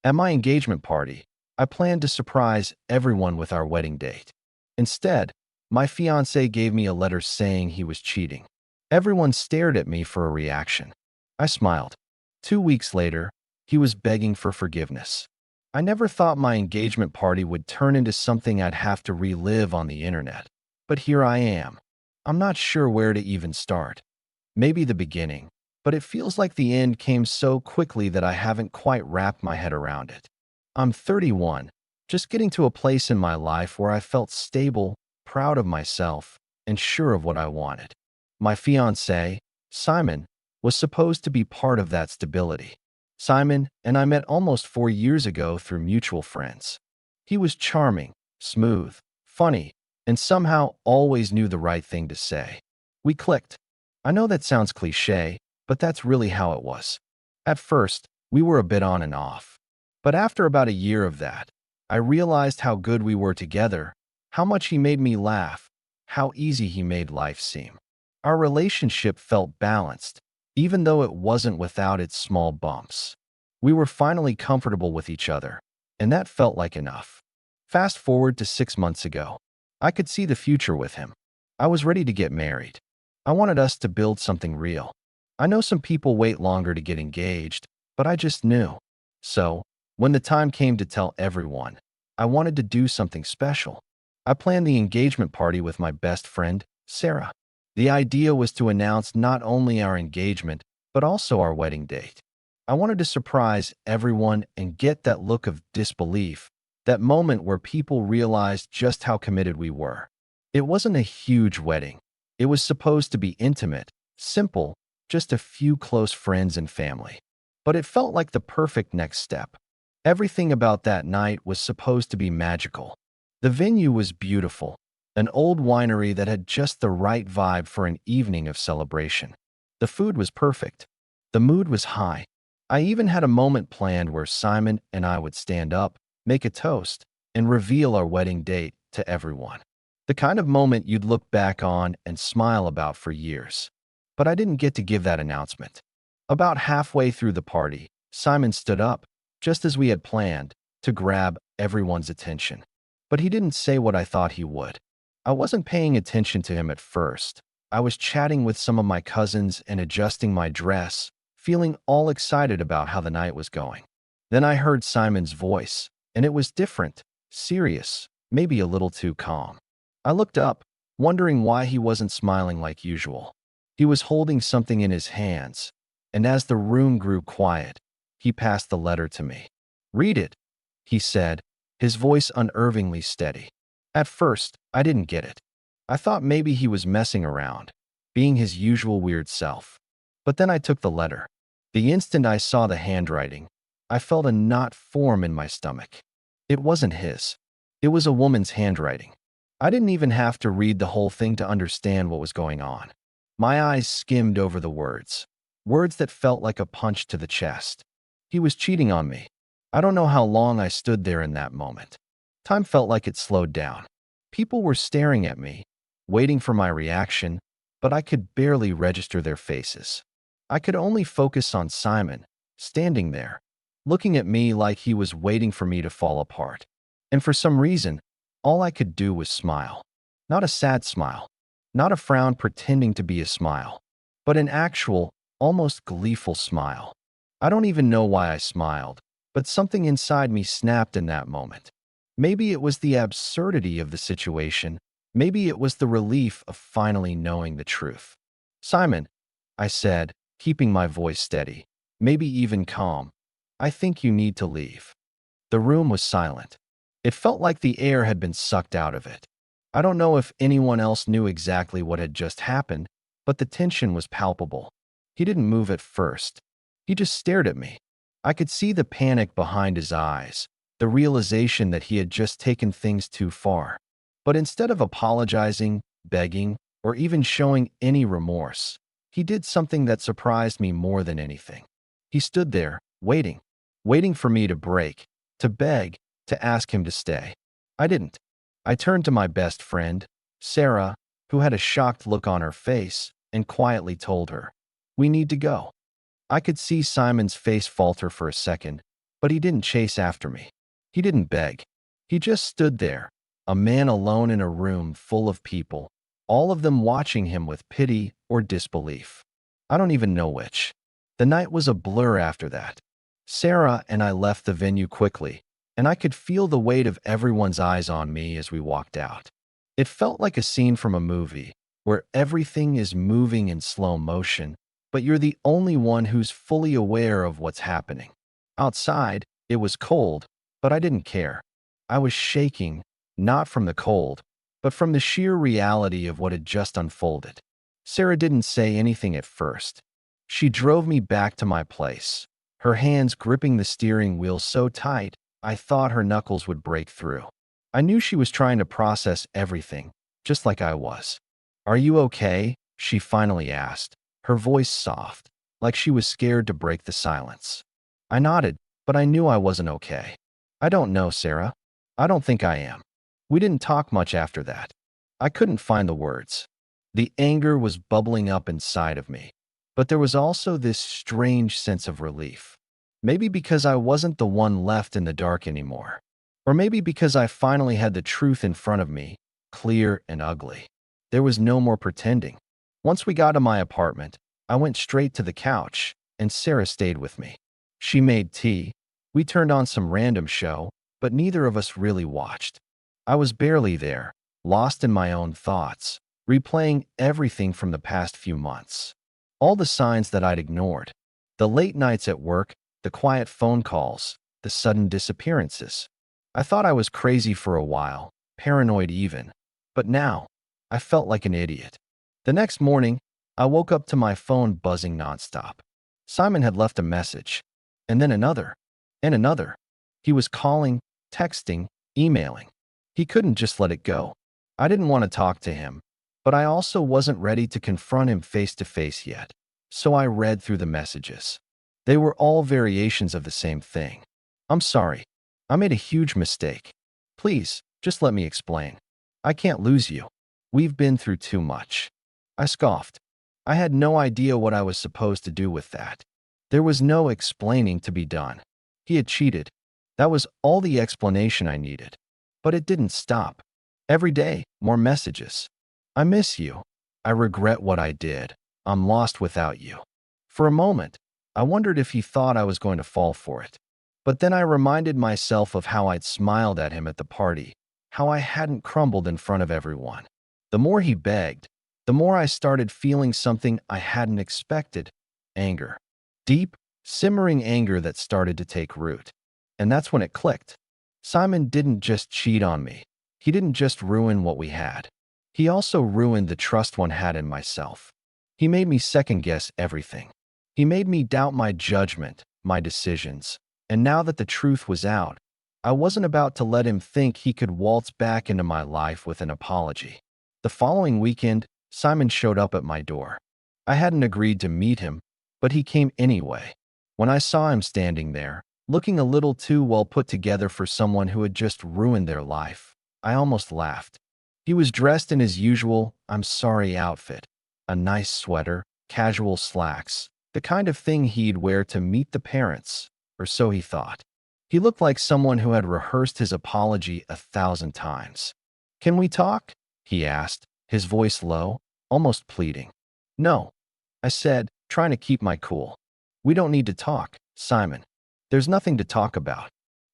At my engagement party, I planned to surprise everyone with our wedding date. Instead, my fiancé gave me a letter saying he was cheating. Everyone stared at me for a reaction. I smiled. 2 weeks later, he was begging for forgiveness. I never thought my engagement party would turn into something I'd have to relive on the internet. But here I am. I'm not sure where to even start. Maybe the beginning, but it feels like the end came so quickly that I haven't quite wrapped my head around it. I'm 31, just getting to a place in my life where I felt stable, proud of myself, and sure of what I wanted. My fiancé, Simon, was supposed to be part of that stability. Simon and I met almost 4 years ago through mutual friends. He was charming, smooth, funny, and somehow always knew the right thing to say. We clicked. I know that sounds cliché, but that's really how it was. At first, we were a bit on and off. But after about a year of that, I realized how good we were together, how much he made me laugh, how easy he made life seem. Our relationship felt balanced, even though it wasn't without its small bumps. We were finally comfortable with each other, and that felt like enough. Fast forward to 6 months ago. I could see the future with him. I was ready to get married. I wanted us to build something real. I know some people wait longer to get engaged, but I just knew. So, when the time came to tell everyone, I wanted to do something special. I planned the engagement party with my best friend, Sarah. The idea was to announce not only our engagement, but also our wedding date. I wanted to surprise everyone and get that look of disbelief, that moment where people realized just how committed we were. It wasn't a huge wedding. It was supposed to be intimate, simple, just a few close friends and family. But it felt like the perfect next step. Everything about that night was supposed to be magical. The venue was beautiful, an old winery that had just the right vibe for an evening of celebration. The food was perfect. The mood was high. I even had a moment planned where Simon and I would stand up, make a toast, and reveal our wedding date to everyone. The kind of moment you'd look back on and smile about for years. But I didn't get to give that announcement. About halfway through the party, Simon stood up, just as we had planned, to grab everyone's attention. But he didn't say what I thought he would. I wasn't paying attention to him at first. I was chatting with some of my cousins and adjusting my dress, feeling all excited about how the night was going. Then I heard Simon's voice, and it was different, serious, maybe a little too calm. I looked up, wondering why he wasn't smiling like usual. He was holding something in his hands, and as the room grew quiet, he passed the letter to me. "Read it," he said, his voice unnervingly steady. At first, I didn't get it. I thought maybe he was messing around, being his usual weird self. But then I took the letter. The instant I saw the handwriting, I felt a knot form in my stomach. It wasn't his. It was a woman's handwriting. I didn't even have to read the whole thing to understand what was going on. My eyes skimmed over the words. Words that felt like a punch to the chest. He was cheating on me. I don't know how long I stood there in that moment. Time felt like it slowed down. People were staring at me, waiting for my reaction, but I could barely register their faces. I could only focus on Simon, standing there, looking at me like he was waiting for me to fall apart. And for some reason, all I could do was smile. Not a sad smile, not a frown pretending to be a smile, but an actual, almost gleeful smile. I don't even know why I smiled, but something inside me snapped in that moment. Maybe it was the absurdity of the situation. Maybe it was the relief of finally knowing the truth. "Simon," I said, keeping my voice steady, maybe even calm, "I think you need to leave." The room was silent. It felt like the air had been sucked out of it. I don't know if anyone else knew exactly what had just happened, but the tension was palpable. He didn't move at first. He just stared at me. I could see the panic behind his eyes, the realization that he had just taken things too far. But instead of apologizing, begging, or even showing any remorse, he did something that surprised me more than anything. He stood there, waiting for me to break, to beg, to ask him to stay. I didn't. I turned to my best friend, Sarah, who had a shocked look on her face, and quietly told her, "We need to go." I could see Simon's face falter for a second, But he didn't chase after me. He didn't beg. He just stood there, a man alone in a room full of people, all of them watching him with pity or disbelief. I don't even know which. The night was a blur after that. Sarah and I left the venue quickly, and I could feel the weight of everyone's eyes on me as we walked out. It felt like a scene from a movie, where everything is moving in slow motion, but you're the only one who's fully aware of what's happening. Outside, it was cold, but I didn't care. I was shaking, not from the cold, but from the sheer reality of what had just unfolded. Sarah didn't say anything at first. She drove me back to my place, her hands gripping the steering wheel so tight I thought her knuckles would break through. I knew she was trying to process everything, just like I was. "Are you okay?" she finally asked, her voice soft, like she was scared to break the silence. I nodded, but I knew I wasn't okay. "I don't know, Sarah. I don't think I am." We didn't talk much after that. I couldn't find the words. The anger was bubbling up inside of me, but there was also this strange sense of relief. Maybe because I wasn't the one left in the dark anymore. Or maybe because I finally had the truth in front of me, clear and ugly. There was no more pretending. Once we got to my apartment, I went straight to the couch, and Sarah stayed with me. She made tea. We turned on some random show, but neither of us really watched. I was barely there, lost in my own thoughts, replaying everything from the past few months. All the signs that I'd ignored. The late nights at work, the quiet phone calls, the sudden disappearances. I thought I was crazy for a while, paranoid even. But now, I felt like an idiot. The next morning, I woke up to my phone buzzing nonstop. Simon had left a message, and then another, and another. He was calling, texting, emailing. He couldn't just let it go. I didn't want to talk to him, but I also wasn't ready to confront him face to face yet. So I read through the messages. They were all variations of the same thing. "I'm sorry. I made a huge mistake. Please, just let me explain. I can't lose you. We've been through too much." I scoffed. I had no idea what I was supposed to do with that. There was no explaining to be done. He had cheated. That was all the explanation I needed. But it didn't stop. Every day, more messages. "I miss you. I regret what I did. I'm lost without you." For a moment, I wondered if he thought I was going to fall for it. But then I reminded myself of how I'd smiled at him at the party, how I hadn't crumbled in front of everyone. The more he begged, the more I started feeling something I hadn't expected: anger. Deep, simmering anger that started to take root. And that's when it clicked. Simon didn't just cheat on me. He didn't just ruin what we had. He also ruined the trust one had in myself. He made me second-guess everything. He made me doubt my judgment, my decisions. And now that the truth was out, I wasn't about to let him think he could waltz back into my life with an apology. The following weekend, Simon showed up at my door. I hadn't agreed to meet him, but he came anyway. When I saw him standing there, looking a little too well put together for someone who had just ruined their life, I almost laughed. He was dressed in his usual "I'm sorry" outfit, a nice sweater, casual slacks, the kind of thing he'd wear to meet the parents, or so he thought. He looked like someone who had rehearsed his apology 1,000 times. "Can we talk?" he asked, his voice low, almost pleading. "No," I said, trying to keep my cool. "We don't need to talk, Simon. There's nothing to talk about.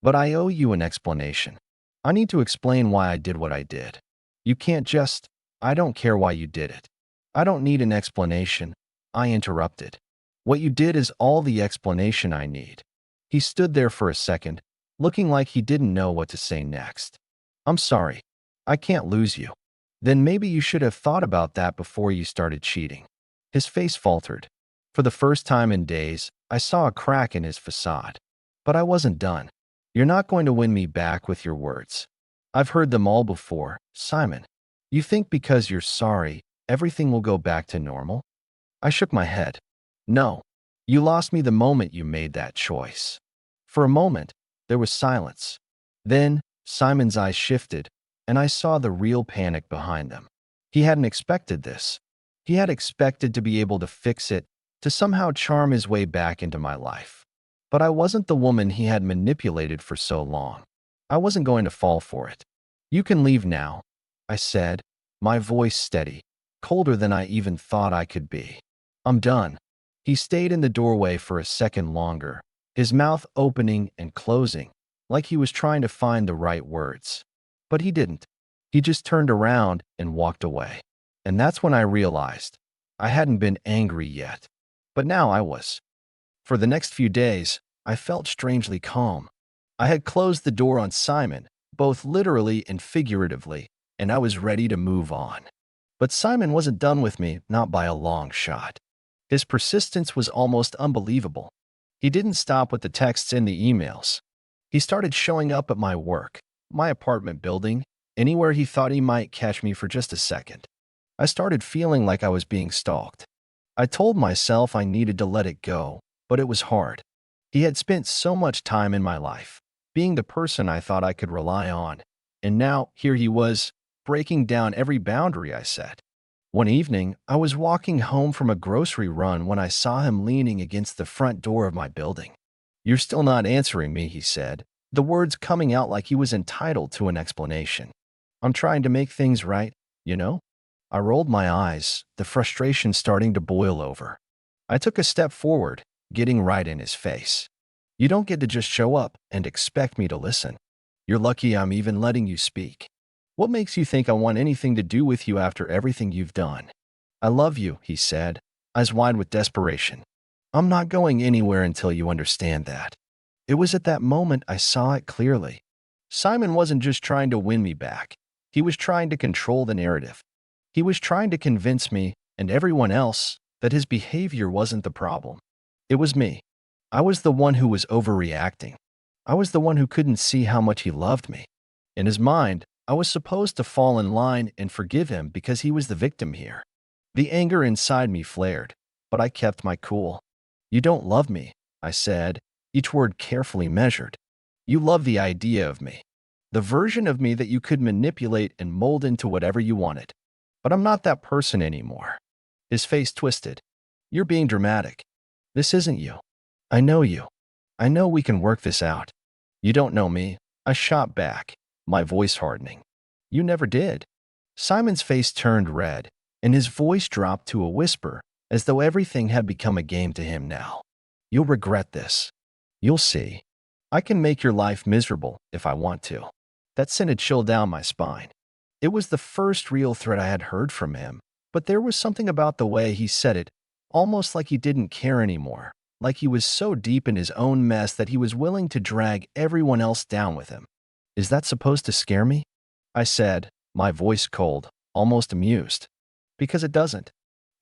But I owe you an explanation. I need to explain why I did what I did. You can't just, I don't care why you did it." "I don't need an explanation," I interrupted. "What you did is all the explanation I need." He stood there for a second, looking like he didn't know what to say next. "I'm sorry. I can't lose you." "Then maybe you should have thought about that before you started cheating." His face faltered. For the first time in days, I saw a crack in his facade. But I wasn't done. "You're not going to win me back with your words. I've heard them all before, Simon. You think because you're sorry, everything will go back to normal?" I shook my head. "No. You lost me the moment you made that choice." For a moment, there was silence. Then, Simon's eyes shifted, and I saw the real panic behind them. He hadn't expected this. He had expected to be able to fix it, to somehow charm his way back into my life. But I wasn't the woman he had manipulated for so long. I wasn't going to fall for it. "You can leave now," I said, my voice steady, colder than I even thought I could be. "I'm done." He stayed in the doorway for a second longer, his mouth opening and closing, like he was trying to find the right words. But he didn't. He just turned around and walked away. And that's when I realized I hadn't been angry yet. But now I was. For the next few days, I felt strangely calm. I had closed the door on Simon, both literally and figuratively, and I was ready to move on. But Simon wasn't done with me, not by a long shot. His persistence was almost unbelievable. He didn't stop with the texts and the emails. He started showing up at my work, my apartment building, anywhere he thought he might catch me for just a second. I started feeling like I was being stalked. I told myself I needed to let it go, but it was hard. He had spent so much time in my life, being the person I thought I could rely on, and now here he was, breaking down every boundary I set. One evening, I was walking home from a grocery run when I saw him leaning against the front door of my building. "You're still not answering me," he said, the words coming out like he was entitled to an explanation. "I'm trying to make things right, you know?" I rolled my eyes, the frustration starting to boil over. I took a step forward, getting right in his face. "You don't get to just show up and expect me to listen. You're lucky I'm even letting you speak. What makes you think I want anything to do with you after everything you've done?" "I love you," he said, eyes wide with desperation. "I'm not going anywhere until you understand that." It was at that moment I saw it clearly. Simon wasn't just trying to win me back. He was trying to control the narrative. He was trying to convince me, and everyone else, that his behavior wasn't the problem. It was me. I was the one who was overreacting. I was the one who couldn't see how much he loved me. In his mind, I was supposed to fall in line and forgive him because he was the victim here. The anger inside me flared, but I kept my cool. "You don't love me," I said, each word carefully measured. "You love the idea of me, the version of me that you could manipulate and mold into whatever you wanted. But I'm not that person anymore." His face twisted. "You're being dramatic. This isn't you. I know you. I know we can work this out." "You don't know me," I shot back, my voice hardening. "You never did." Simon's face turned red, and his voice dropped to a whisper, as though everything had become a game to him now. "You'll regret this. You'll see. I can make your life miserable if I want to." That sent a chill down my spine. It was the first real threat I had heard from him, but there was something about the way he said it, almost like he didn't care anymore, like he was so deep in his own mess that he was willing to drag everyone else down with him. "Is that supposed to scare me?" I said, my voice cold, almost amused. "Because it doesn't."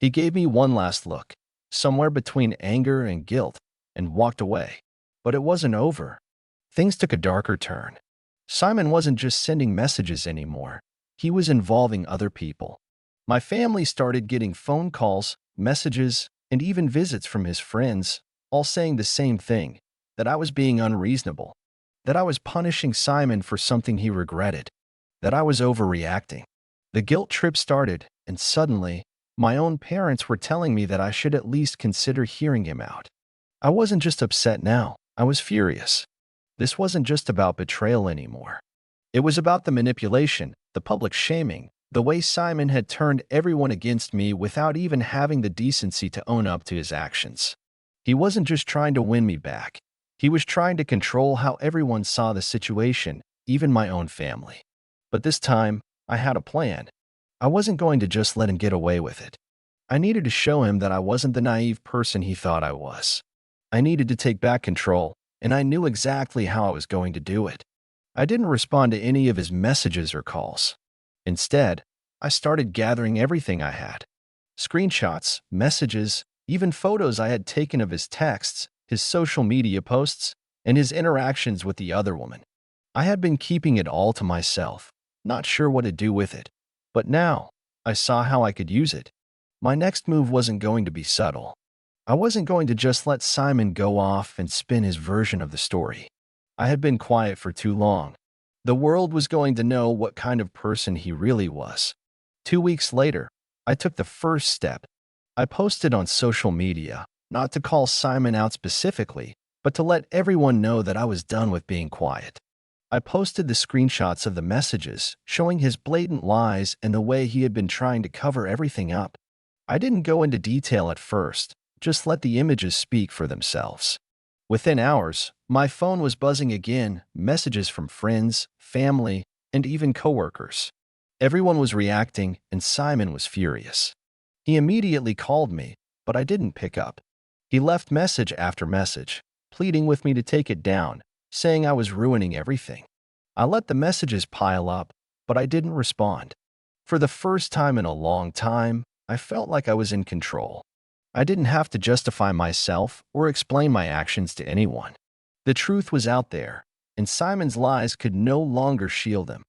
He gave me one last look, somewhere between anger and guilt, and walked away. But it wasn't over. Things took a darker turn. Simon wasn't just sending messages anymore. He was involving other people. My family started getting phone calls, messages, and even visits from his friends, all saying the same thing, that I was being unreasonable, that I was punishing Simon for something he regretted, that I was overreacting. The guilt trip started, and suddenly, my own parents were telling me that I should at least consider hearing him out. I wasn't just upset now, I was furious. This wasn't just about betrayal anymore. It was about the manipulation, the public shaming, the way Simon had turned everyone against me without even having the decency to own up to his actions. He wasn't just trying to win me back. He was trying to control how everyone saw the situation, even my own family. But this time, I had a plan. I wasn't going to just let him get away with it. I needed to show him that I wasn't the naive person he thought I was. I needed to take back control, and I knew exactly how I was going to do it. I didn't respond to any of his messages or calls. Instead, I started gathering everything I had. Screenshots, messages, even photos I had taken of his texts, his social media posts, and his interactions with the other woman. I had been keeping it all to myself, not sure what to do with it. But now, I saw how I could use it. My next move wasn't going to be subtle. I wasn't going to just let Simon go off and spin his version of the story. I had been quiet for too long. The world was going to know what kind of person he really was. 2 weeks later, I took the first step. I posted on social media, not to call Simon out specifically, but to let everyone know that I was done with being quiet. I posted the screenshots of the messages, showing his blatant lies and the way he had been trying to cover everything up. I didn't go into detail at first, just let the images speak for themselves. Within hours, my phone was buzzing again, messages from friends, family, and even coworkers. Everyone was reacting, and Simon was furious. He immediately called me, but I didn't pick up. He left message after message, pleading with me to take it down, saying I was ruining everything. I let the messages pile up, but I didn't respond. For the first time in a long time, I felt like I was in control. I didn't have to justify myself or explain my actions to anyone. The truth was out there, and Simon's lies could no longer shield him.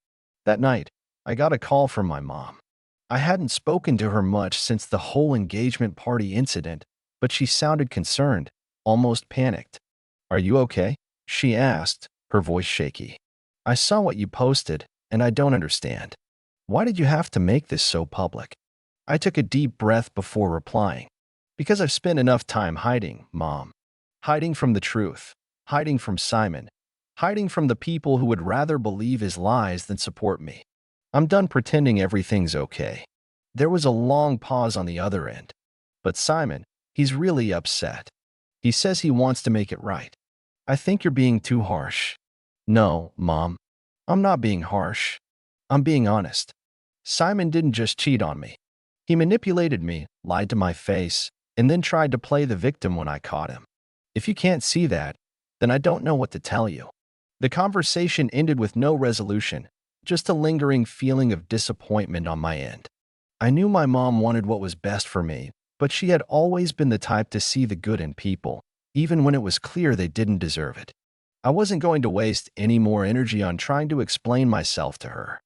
That night, I got a call from my mom. I hadn't spoken to her much since the whole engagement party incident, but she sounded concerned, almost panicked. "Are you okay?" she asked, her voice shaky. "I saw what you posted, and I don't understand. Why did you have to make this so public?" I took a deep breath before replying. "Because I've spent enough time hiding, Mom. Hiding from the truth, hiding from Simon, hiding from the people who would rather believe his lies than support me. I'm done pretending everything's okay." There was a long pause on the other end. "But Simon, he's really upset. He says he wants to make it right. I think you're being too harsh." "No, Mom. I'm not being harsh. I'm being honest. Simon didn't just cheat on me. He manipulated me, lied to my face, and then tried to play the victim when I caught him. If you can't see that, then I don't know what to tell you." The conversation ended with no resolution, just a lingering feeling of disappointment on my end. I knew my mom wanted what was best for me, but she had always been the type to see the good in people, even when it was clear they didn't deserve it. I wasn't going to waste any more energy on trying to explain myself to her.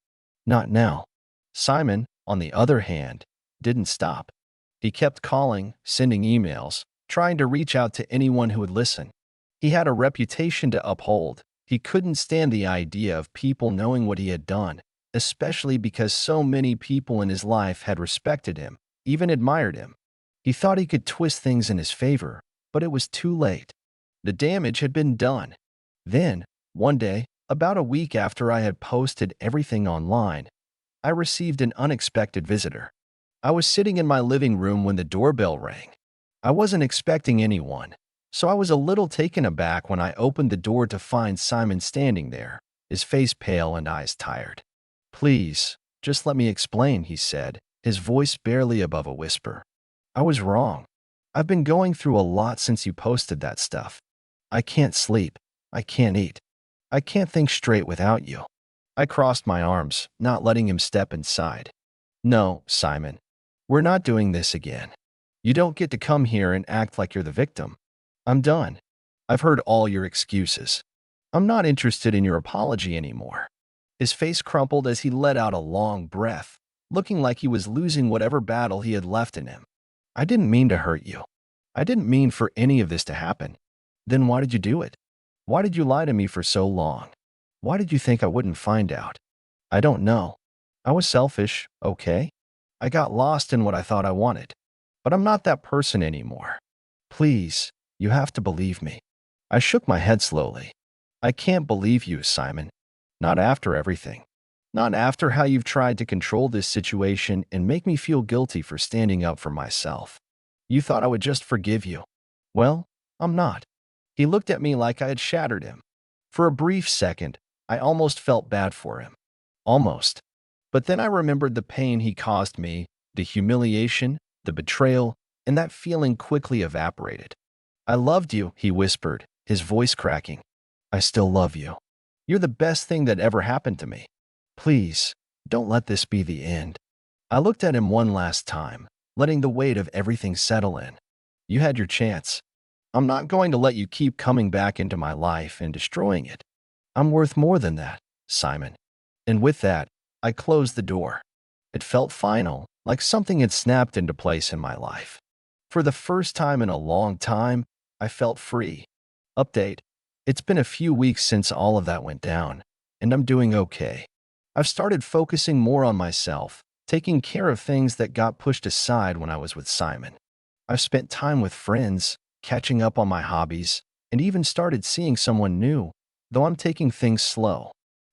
Not now. Simon, on the other hand, didn't stop. He kept calling, sending emails, trying to reach out to anyone who would listen. He had a reputation to uphold. He couldn't stand the idea of people knowing what he had done, especially because so many people in his life had respected him, even admired him. He thought he could twist things in his favor, but it was too late. The damage had been done. Then, one day, about a week after I had posted everything online, I received an unexpected visitor. I was sitting in my living room when the doorbell rang. I wasn't expecting anyone, so I was a little taken aback when I opened the door to find Simon standing there, his face pale and eyes tired. "Please, just let me explain," he said, his voice barely above a whisper. "I was wrong. I've been going through a lot since you posted that stuff. I can't sleep. I can't eat. I can't think straight without you." I crossed my arms, not letting him step inside. "No, Simon. We're not doing this again. You don't get to come here and act like you're the victim. I'm done. I've heard all your excuses. I'm not interested in your apology anymore." His face crumpled as he let out a long breath, looking like he was losing whatever battle he had left in him. "I didn't mean to hurt you. I didn't mean for any of this to happen. Then why did you do it? Why did you lie to me for so long? Why did you think I wouldn't find out?" "I don't know. I was selfish, okay? I got lost in what I thought I wanted. But I'm not that person anymore. Please, you have to believe me." I shook my head slowly. "I can't believe you, Simon. Not after everything. Not after how you've tried to control this situation and make me feel guilty for standing up for myself. You thought I would just forgive you. Well, I'm not." He looked at me like I had shattered him. For a brief second, I almost felt bad for him. Almost. But then I remembered the pain he caused me, the humiliation, the betrayal, and that feeling quickly evaporated. "I loved you," he whispered, his voice cracking. "I still love you. You're the best thing that ever happened to me. Please, don't let this be the end." I looked at him one last time, letting the weight of everything settle in. "You had your chance. I'm not going to let you keep coming back into my life and destroying it. I'm worth more than that, Simon." And with that, I closed the door. It felt final, like something had snapped into place in my life. For the first time in a long time, I felt free. Update: it's been a few weeks since all of that went down, and I'm doing okay. I've started focusing more on myself, taking care of things that got pushed aside when I was with Simon. I've spent time with friends, catching up on my hobbies, and even started seeing someone new, though I'm taking things slow.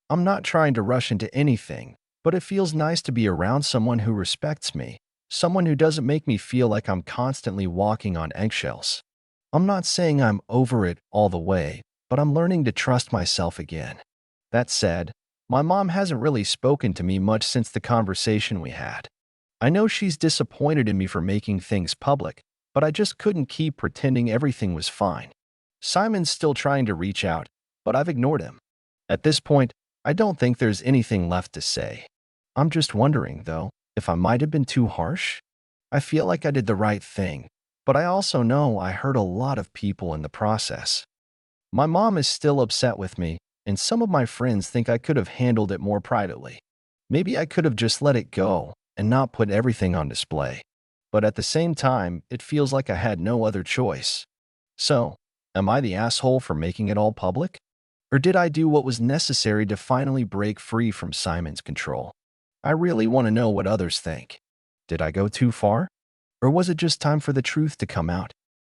I'm not trying to rush into anything, but it feels nice to be around someone who respects me, someone who doesn't make me feel like I'm constantly walking on eggshells. I'm not saying I'm over it all the way, but I'm learning to trust myself again. That said, my mom hasn't really spoken to me much since the conversation we had. I know she's disappointed in me for making things public, but I just couldn't keep pretending everything was fine. Simon's still trying to reach out, but I've ignored him. At this point, I don't think there's anything left to say. I'm just wondering, though, if I might have been too harsh. I feel like I did the right thing, but I also know I hurt a lot of people in the process. My mom is still upset with me, and some of my friends think I could have handled it more privately. Maybe I could have just let it go and not put everything on display. But at the same time, it feels like I had no other choice. So, am I the asshole for making it all public? Or did I do what was necessary to finally break free from Simon's control? I really want to know what others think. Did I go too far? Or was it just time for the truth to come out?